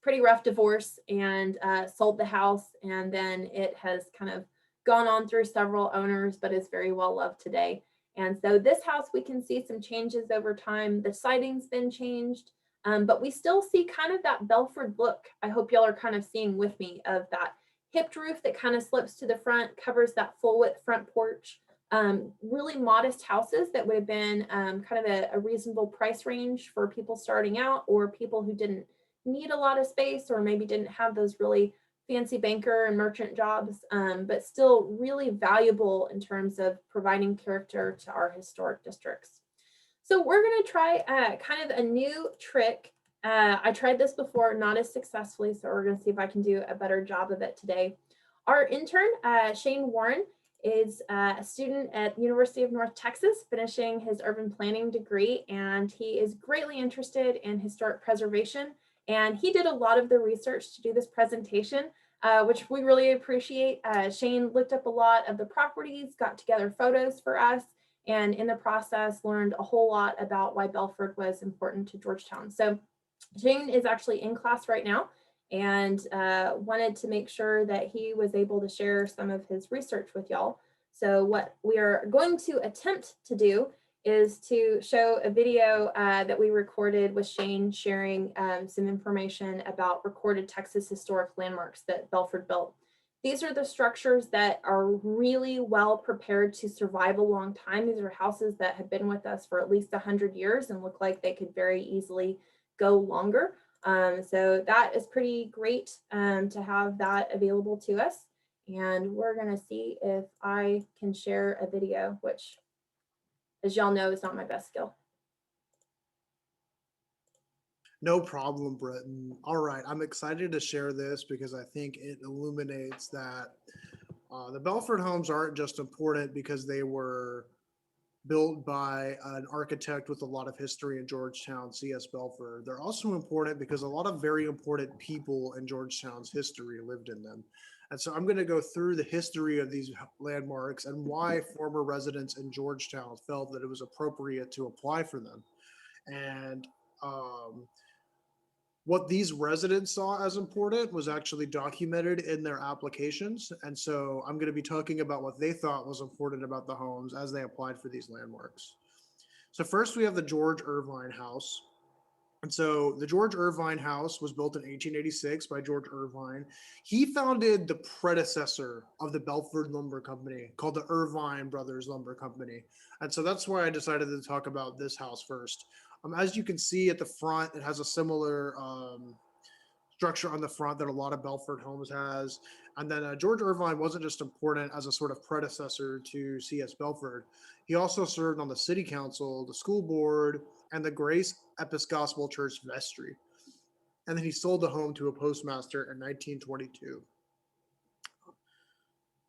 pretty rough divorce and sold the house, and then it has kind of gone on through several owners, but is very well loved today. And so this house, we can see some changes over time. The siding's been changed, but we still see kind of that Belford look. I hope y'all are kind of seeing with me of that hipped roof that kind of slopes to the front, covers that full width front porch. Really modest houses that would have been kind of a reasonable price range for people starting out or people who didn't need a lot of space or maybe didn't have those really fancy banker and merchant jobs, but still really valuable in terms of providing character to our historic districts. So we're going to try kind of a new trick. I tried this before, not as successfully, so we're going to see if I can do a better job of it today. Our intern, Shane Warren, is a student at the University of North Texas, finishing his urban planning degree, and he is greatly interested in historic preservation. And he did a lot of the research to do this presentation, which we really appreciate. Shane looked up a lot of the properties, got together photos for us, and in the process learned a whole lot about why Belford was important to Georgetown. So Shane is actually in class right now and wanted to make sure that he was able to share some of his research with y'all. So what we are going to attempt to do is to show a video that we recorded with Shane sharing some information about recorded Texas historic landmarks that Belford built. These are the structures that are really well prepared to survive a long time. These are houses that have been with us for at least 100 years and look like they could very easily go longer. So that is pretty great to have that available to us. And we're going to see if I can share a video, which, as y'all know, is not my best skill. No problem, Britin. All right, I'm excited to share this because I think it illuminates that the Belford homes aren't just important because they were built by an architect with a lot of history in Georgetown, C.S. Belford. They're also important because a lot of very important people in Georgetown's history lived in them. And so I'm going to go through the history of these landmarks and why former residents in Georgetown felt that it was appropriate to apply for them. And what these residents saw as important was actually documented in their applications. And so I'm going to be talking about what they thought was important about the homes as they applied for these landmarks. So first we have the George Irvine House. And so the George Irvine House was built in 1886 by George Irvine. He founded the predecessor of the Belford Lumber Company called the Irvine Brothers Lumber Company. And so that's why I decided to talk about this house first. As you can see at the front, it has a similar structure on the front that a lot of Belford homes has. And then George Irvine wasn't just important as a sort of predecessor to C.S. Belford. He also served on the city council, the school board, and the Grace Episcopal Church vestry. And then he sold the home to a postmaster in 1922.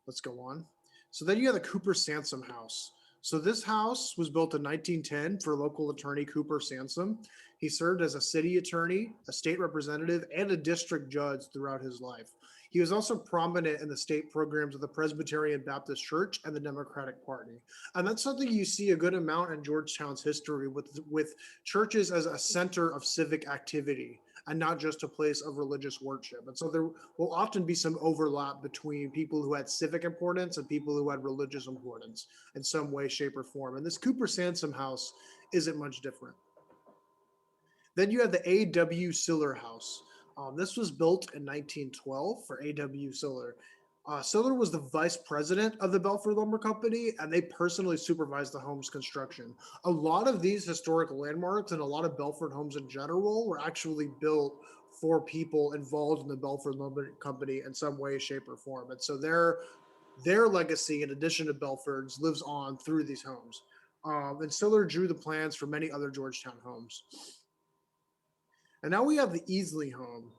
Let's go on. So then you have the Cooper Sansom house. So this house was built in 1910 for local attorney Cooper Sansom. He served as a city attorney, a state representative, and a district judge throughout his life. He was also prominent in the state programs of the Presbyterian Baptist Church and the Democratic Party. And that's something you see a good amount in Georgetown's history with churches as a center of civic activity and not just a place of religious worship. And so there will often be some overlap between people who had civic importance and people who had religious importance in some way, shape, or form. And this Cooper Sansom house isn't much different. Then you have the A.W. Siller House. This was built in 1912 for A.W. Siller. Siller was the vice president of the Belford Lumber Company, and they personally supervised the home's construction. A lot of these historic landmarks and a lot of Belford homes in general were actually built for people involved in the Belford Lumber Company in some way, shape, or form. And so their legacy, in addition to Belford's, lives on through these homes. And Siller drew the plans for many other Georgetown homes. And now we have the Easley home.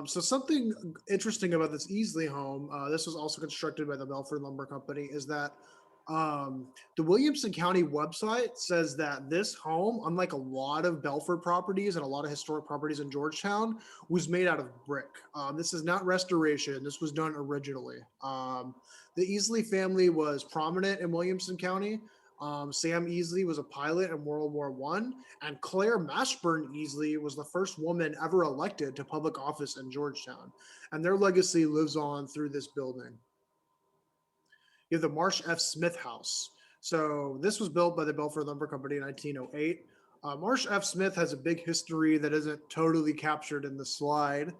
So something interesting about this Easley home, this was also constructed by the Belford Lumber Company, is that the Williamson County website says that this home, unlike a lot of Belford properties and a lot of historic properties in Georgetown, was made out of brick. This is not restoration. This was done originally. The Easley family was prominent in Williamson County. Sam Easley was a pilot in World War I, and Claire Mashburn Easley was the first woman ever elected to public office in Georgetown. And their legacy lives on through this building. You have the Marsh F. Smith House. So this was built by the Belford Lumber Company in 1908. Marsh F. Smith has a big history that isn't totally captured in the slide.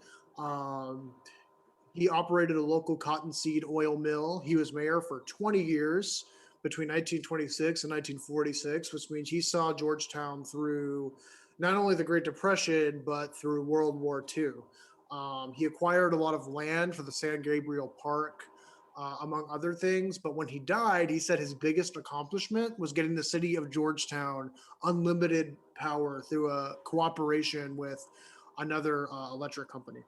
He operated a local cottonseed oil mill. He was mayor for 20 years between 1926 and 1946, which means he saw Georgetown through not only the Great Depression, but through World War II. He acquired a lot of land for the San Gabriel Park, among other things. But when he died, he said his biggest accomplishment was getting the city of Georgetown unlimited power through a cooperation with another electric company.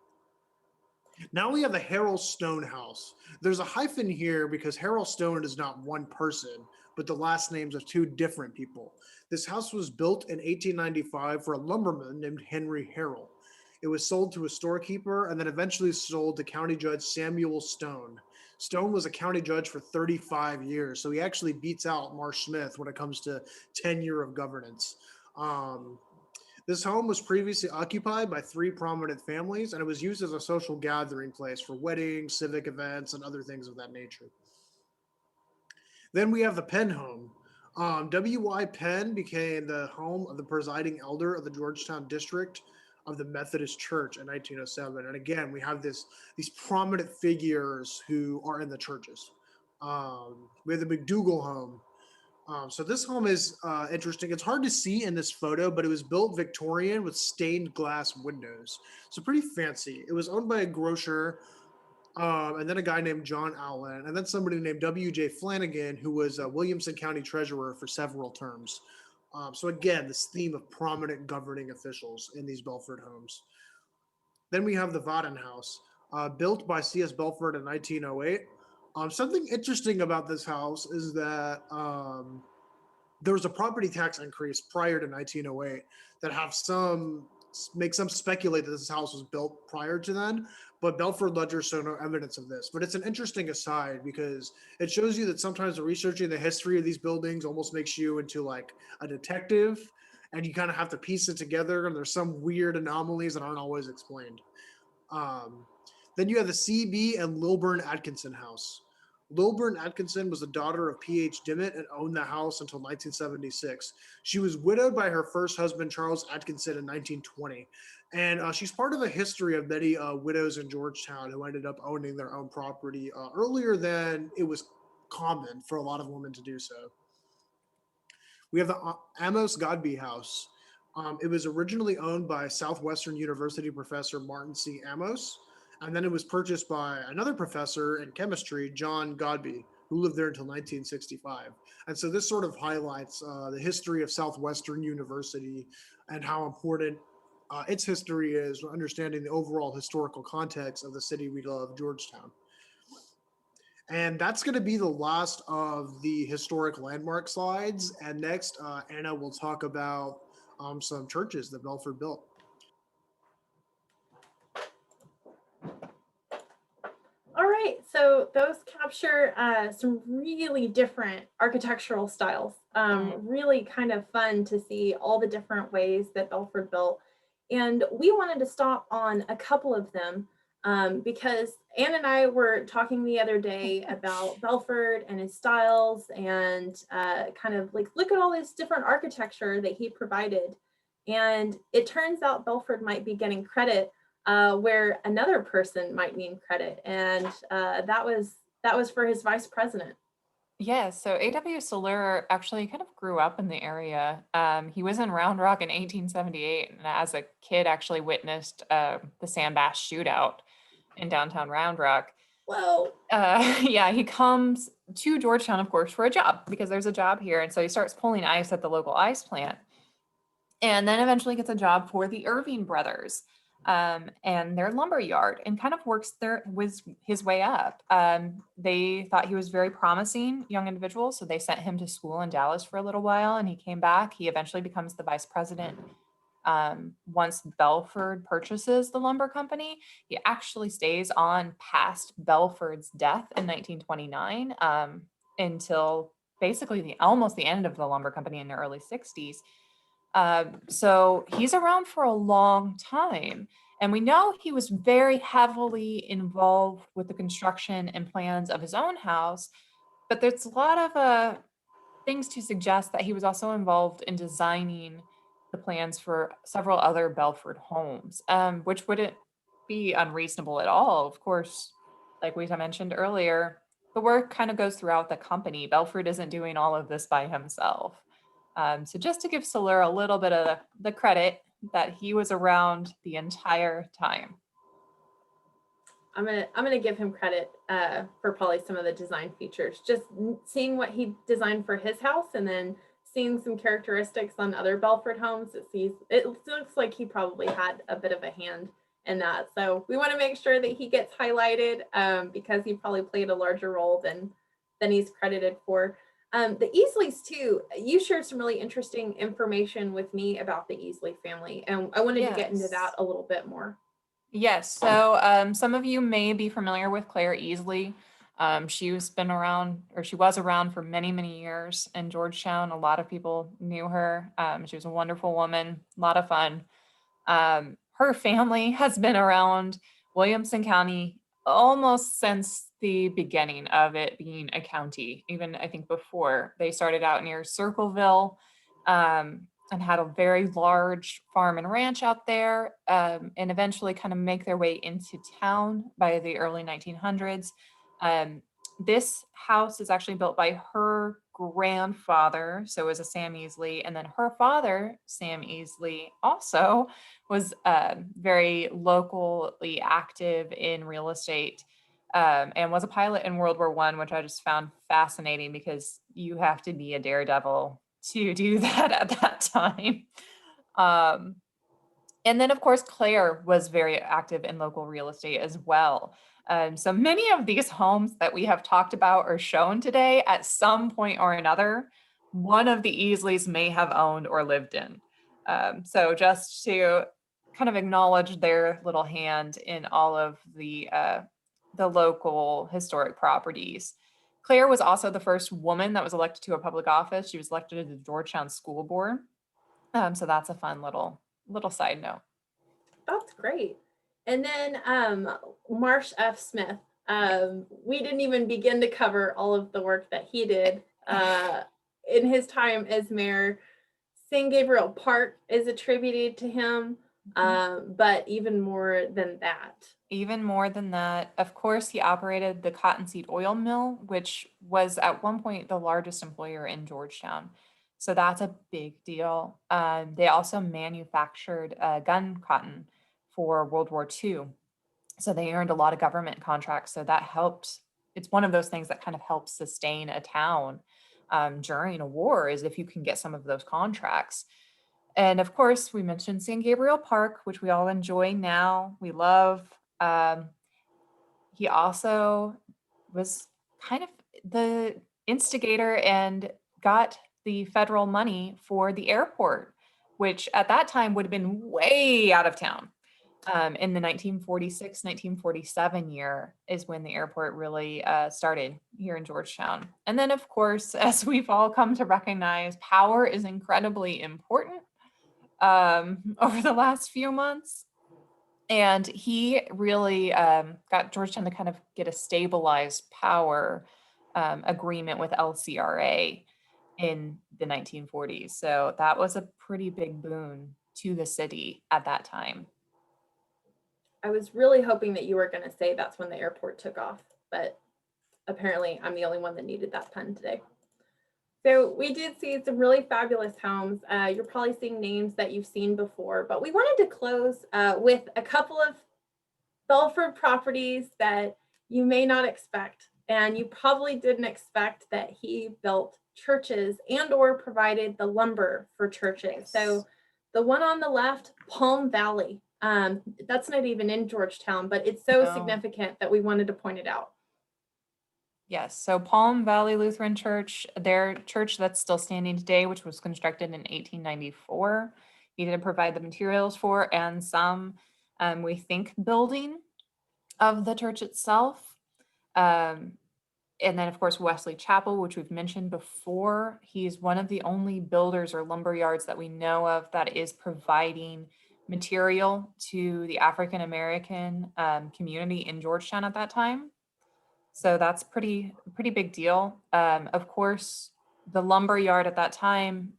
Now we have the Harold Stone House. There's a hyphen here because Harold Stone is not one person, but the last names of two different people. This house was built in 1895 for a lumberman named Henry Harrell. It was sold to a storekeeper and then eventually sold to County Judge Samuel Stone. Stone was a county judge for 35 years, so he actually beats out Marsh Smith when it comes to tenure of governance. This home was previously occupied by three prominent families, and it was used as a social gathering place for weddings, civic events, and other things of that nature. Then we have the Penn home. W.Y. Penn became the home of the presiding elder of the Georgetown district of the Methodist Church in 1907. And again, we have these prominent figures who are in the churches. We have the Mcdougal Home. So this home is interesting. It's hard to see in this photo, but it was built Victorian with stained glass windows. So pretty fancy. It was owned by a grocer, and then a guy named John Allen, and then somebody named W.J. Flanagan, who was a Williamson County treasurer for several terms. So again, this theme of prominent governing officials in these Belford homes. Then we have the Vaden House, built by C.S. Belford in 1908. Something interesting about this house is that there was a property tax increase prior to 1908 that make some speculate that this house was built prior to then, but Belford ledgers show no evidence of this. But it's an interesting aside because it shows you that sometimes researching the history of these buildings almost makes you into like a detective, and you kind of have to piece it together, and there's some weird anomalies that aren't always explained. Then you have the C.B. and Lilburn Atkinson House. Lilburn Atkinson was the daughter of P.H. Dimmitt and owned the house until 1976. She was widowed by her first husband, Charles Atkinson, in 1920. And she's part of a history of many widows in Georgetown who ended up owning their own property earlier than it was common for a lot of women to do so. We have the Amos Godby House. It was originally owned by Southwestern University professor Martin C. Amos. And then it was purchased by another professor in chemistry, John Godby, who lived there until 1965. And so this sort of highlights the history of Southwestern University and how important its history is for understanding the overall historical context of the city we love, Georgetown. And that's going to be the last of the historic landmark slides. And next, Anna will talk about some churches that Belford built. All right, so those capture some really different architectural styles. Really kind of fun to see all the different ways that Belford built. And we wanted to stop on a couple of them because Ann and I were talking the other day about Belford and his styles and kind of like, look at all this different architecture that he provided. And it turns out Belford might be getting credit where another person might need credit. And that was for his vice president. Yeah, so A.W. Soler actually kind of grew up in the area. He was in Round Rock in 1878, and as a kid actually witnessed the Sandbass shootout in downtown Round Rock. Whoa. Yeah, he comes to Georgetown, of course, for a job because there's a job here. And so he starts pulling ice at the local ice plant and then eventually gets a job for the Irvine brothers and their lumber yard and kind of works his way up. They thought he was very promising young individual, so they sent him to school in Dallas for a little while and he came back. He eventually becomes the vice president. Once Belford purchases the lumber company, he actually stays on past Belford's death in 1929 until basically almost the end of the lumber company in the early 60s. So he's around for a long time. And we know he was very heavily involved with the construction and plans of his own house, but there's a lot of things to suggest that he was also involved in designing the plans for several other Belford homes, which wouldn't be unreasonable at all. Of course, like we mentioned earlier, the work kind of goes throughout the company. Belford isn't doing all of this by himself. So just to give Soler a little bit of the credit that he was around the entire time. I'm gonna give him credit for probably some of the design features. Just seeing what he designed for his house, and then seeing some characteristics on other Belford homes. It looks like he probably had a bit of a hand in that. So we want to make sure that he gets highlighted because he probably played a larger role than he's credited for. The Easleys too. You shared some really interesting information with me about the Easley family, and I wanted to get into that a little bit more. Yes. So some of you may be familiar with Claire Easley. She was around for many, many years in Georgetown. A lot of people knew her. She was a wonderful woman, a lot of fun. Her family has been around Williamson County almost since the beginning of it being a county, even I think before. They started out near Circleville. And had a very large farm and ranch out there, and eventually kind of make their way into town by the early 1900s. This house is actually built by her grandfather, so it was a Sam Easley, and then her father, Sam Easley, also was very locally active in real estate. And was a pilot in World War I, which I just found fascinating because you have to be a daredevil to do that at that time. And then, of course, Claire was very active in local real estate as well. So many of these homes that we have talked about or shown today, at some point or another, one of the Easleys may have owned or lived in. So just to kind of acknowledge their little hand in all of the local historic properties. Claire was also the first woman that was elected to a public office. She was elected to the Georgetown School Board. So that's a fun little side note. That's great. And then Marsh F. Smith. We didn't even begin to cover all of the work that he did in his time as mayor. St. Gabriel Park is attributed to him, but even more than that. Even more than that, of course, he operated the cottonseed oil mill, which was at one point the largest employer in Georgetown. So that's a big deal. They also manufactured gun cotton for World War II. So they earned a lot of government contracts. So that helped. It's one of those things that kind of helps sustain a town during a war, is if you can get some of those contracts. And of course, we mentioned San Gabriel Park, which we all enjoy now. We love. He also was kind of the instigator and got the federal money for the airport, which at that time would have been way out of town. In the 1946, 1947 year is when the airport really started here in Georgetown. And then, of course, as we've all come to recognize, power is incredibly important over the last few months. And he really got Georgetown to kind of get a stabilized power agreement with LCRA in the 1940s. So that was a pretty big boon to the city at that time. I was really hoping that you were going to say that's when the airport took off, but apparently I'm the only one that needed that pun today. So we did see some really fabulous homes. You're probably seeing names that you've seen before, but we wanted to close with a couple of Belford properties that you may not expect. And you probably didn't expect that he built churches and or provided the lumber for churches. Yes. So the one on the left, Palm Valley, that's not even in Georgetown, but it's so No. significant that we wanted to point it out. Yes, so Palm Valley Lutheran Church, their church that's still standing today, which was constructed in 1894, he did provide the materials for, and some, we think, building of the church itself. And then, of course, Wesley Chapel, which we've mentioned before. He's one of the only builders or lumber yards that we know of that is providing material to the African American community in Georgetown at that time. So that's pretty big deal. Of course, the lumber yard at that time,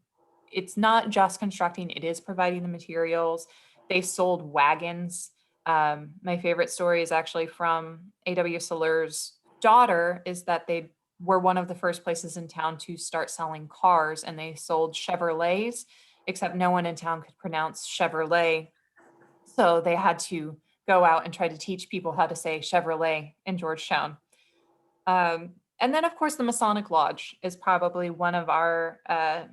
it's not just constructing, it is providing the materials. They sold wagons. My favorite story is actually from A.W. Saler's daughter, is that they were one of the first places in town to start selling cars, and they sold Chevrolets, except no one in town could pronounce Chevrolet. So they had to go out and try to teach people how to say Chevrolet in Georgetown. And then, of course, the Masonic Lodge is probably one of our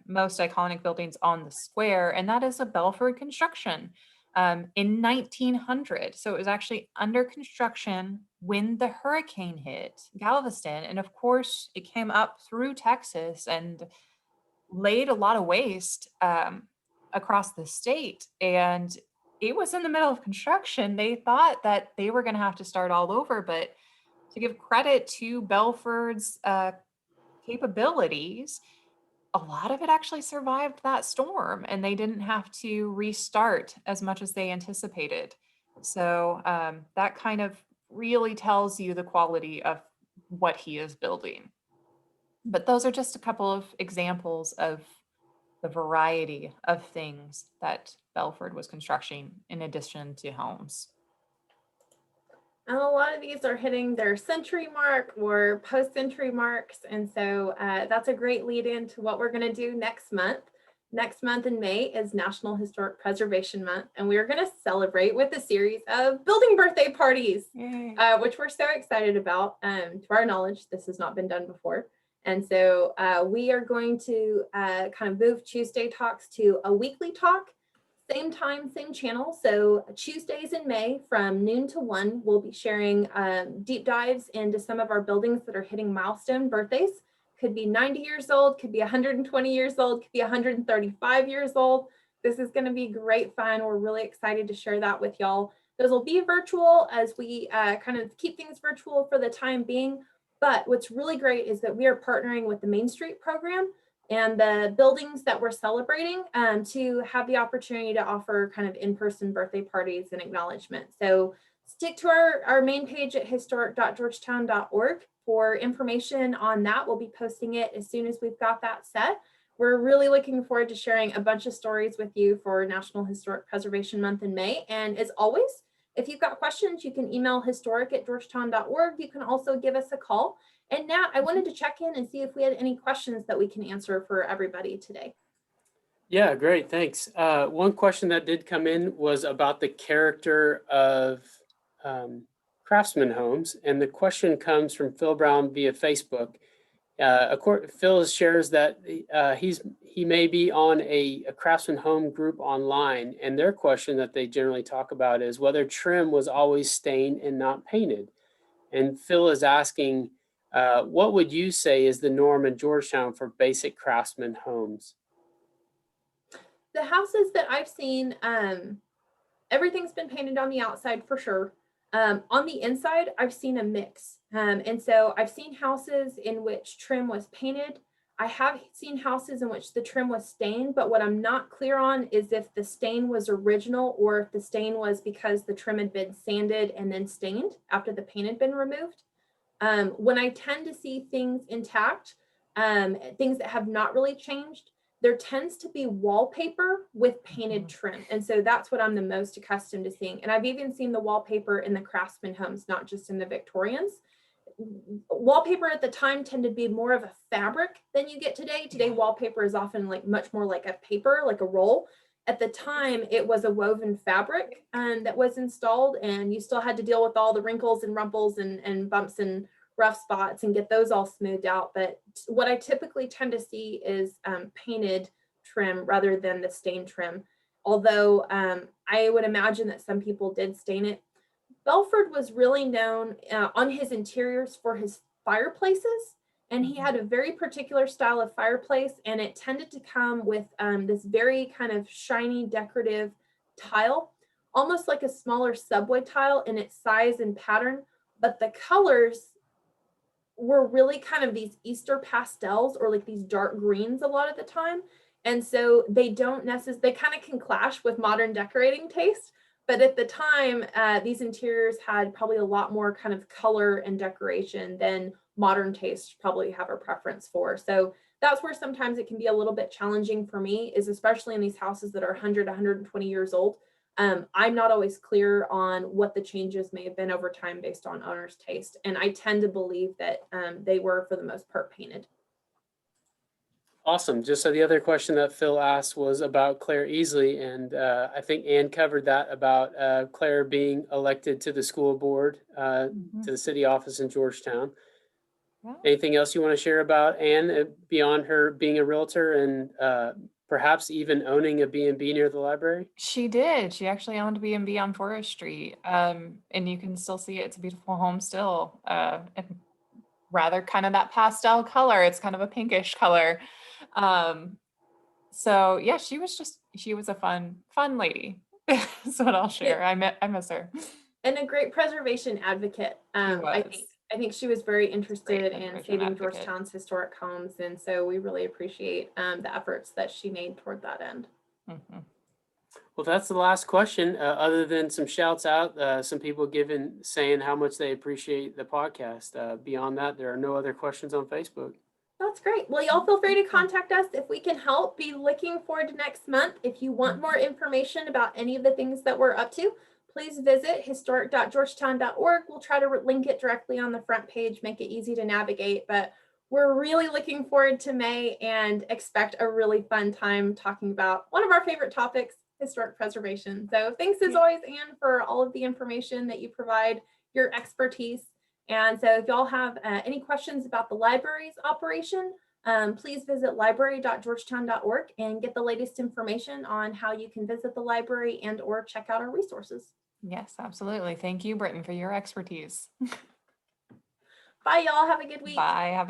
most iconic buildings on the square, and that is a Belford construction in 1900. So it was actually under construction when the hurricane hit Galveston. And of course, it came up through Texas and laid a lot of waste across the state. And it was in the middle of construction. They thought that they were going to have to start all over, but to give credit to Belford's capabilities, a lot of it actually survived that storm, and they didn't have to restart as much as they anticipated. So that kind of really tells you the quality of what he is building. But those are just a couple of examples of the variety of things that Belford was constructing in addition to homes. And a lot of these are hitting their century mark or post-century marks. And so that's a great lead into what we're going to do next month. Next month in May is National Historic Preservation Month, and we are going to celebrate with a series of building birthday parties, which we're so excited about. To our knowledge, this has not been done before. And so we are going to kind of move Tuesday talks to a weekly talk. Same time, same channel. So Tuesdays in May from noon to 1, we'll be sharing deep dives into some of our buildings that are hitting milestone birthdays. Could be 90 years old, could be 120 years old, could be 135 years old. This is going to be great fun. We're really excited to share that with y'all. Those will be virtual as we kind of keep things virtual for the time being. But what's really great is that we are partnering with the Main Street program and the buildings that we're celebrating to have the opportunity to offer kind of in-person birthday parties and acknowledgement. So stick to our main page at historic.georgetown.org for information on that. We'll be posting it as soon as we've got that set. We're really looking forward to sharing a bunch of stories with you for National Historic Preservation Month in May. And as always, if you've got questions, you can email historic@georgetown.org. You can also give us a call. And Nat, I wanted to check in and see if we had any questions that we can answer for everybody today. Yeah, great, thanks. One question that did come in was about the character of craftsman homes. And the question comes from Phil Brown via Facebook. Phil shares that he may be on a craftsman home group online, and their question that they generally talk about is whether trim was always stained and not painted. And Phil is asking, what would you say is the norm in Georgetown for basic craftsman homes? The houses that I've seen, everything's been painted on the outside for sure. On the inside, I've seen a mix. And so I've seen houses in which trim was painted. I have seen houses in which the trim was stained, but what I'm not clear on is if the stain was original or if the stain was because the trim had been sanded and then stained after the paint had been removed. When I tend to see things intact, things that have not really changed, there tends to be wallpaper with painted trim. And so that's what I'm the most accustomed to seeing. And I've even seen the wallpaper in the Craftsman homes, not just in the Victorians. Wallpaper at the time tended to be more of a fabric than you get today. Today, wallpaper is often like much more like a paper, like a roll. At the time, it was a woven fabric that was installed, and you still had to deal with all the wrinkles and rumples and bumps and rough spots and get those all smoothed out. But what I typically tend to see is painted trim rather than the stain trim. Although I would imagine that some people did stain it. Belford was really known on his interiors for his fireplaces, and he had a very particular style of fireplace, and it tended to come with this very kind of shiny decorative tile, almost like a smaller subway tile in its size and pattern, but the colors were really kind of these Easter pastels or like these dark greens a lot of the time. And so they don't necessarily, they kind of can clash with modern decorating taste. But at the time, these interiors had probably a lot more kind of color and decoration than modern tastes probably have a preference for. So that's where sometimes it can be a little bit challenging for me, is especially in these houses that are 100, 120 years old. I'm not always clear on what the changes may have been over time based on owner's taste. And I tend to believe that they were, for the most part, painted. Awesome. Just so the other question that Phil asked was about Claire Easley, and I think Ann covered that about Claire being elected to the school board, to the city office in Georgetown. Yeah. Anything else you want to share about Ann beyond her being a realtor and perhaps even owning a B&B near the library? She did. She actually owned B&B on Forest Street. And you can still see it. It's a beautiful home still. And rather kind of that pastel color. It's kind of a pinkish color. So yeah, she was a fun lady. That's what I'll share. I miss her. And a great preservation advocate. I think she was very interested in saving Georgetown's historic homes. And so we really appreciate the efforts that she made toward that end. Mhm. Well, that's the last question. Other than some shouts out, some people saying how much they appreciate the podcast. Beyond that, there are no other questions on Facebook. That's great. Well, y'all feel free to contact us if we can help. Be looking forward to next month. If you want more information about any of the things that we're up to, please visit historic.georgetown.org. We'll try to link it directly on the front page, make it easy to navigate. But we're really looking forward to May and expect a really fun time talking about one of our favorite topics, historic preservation. So thanks as always, Ann, for all of the information that you provide, your expertise. And so if y'all have any questions about the library's operation, please visit library.georgetown.org and get the latest information on how you can visit the library and or check out our resources. Yes, absolutely. Thank you, Britin, for your expertise. Bye, y'all. Have a good week. Bye. Have a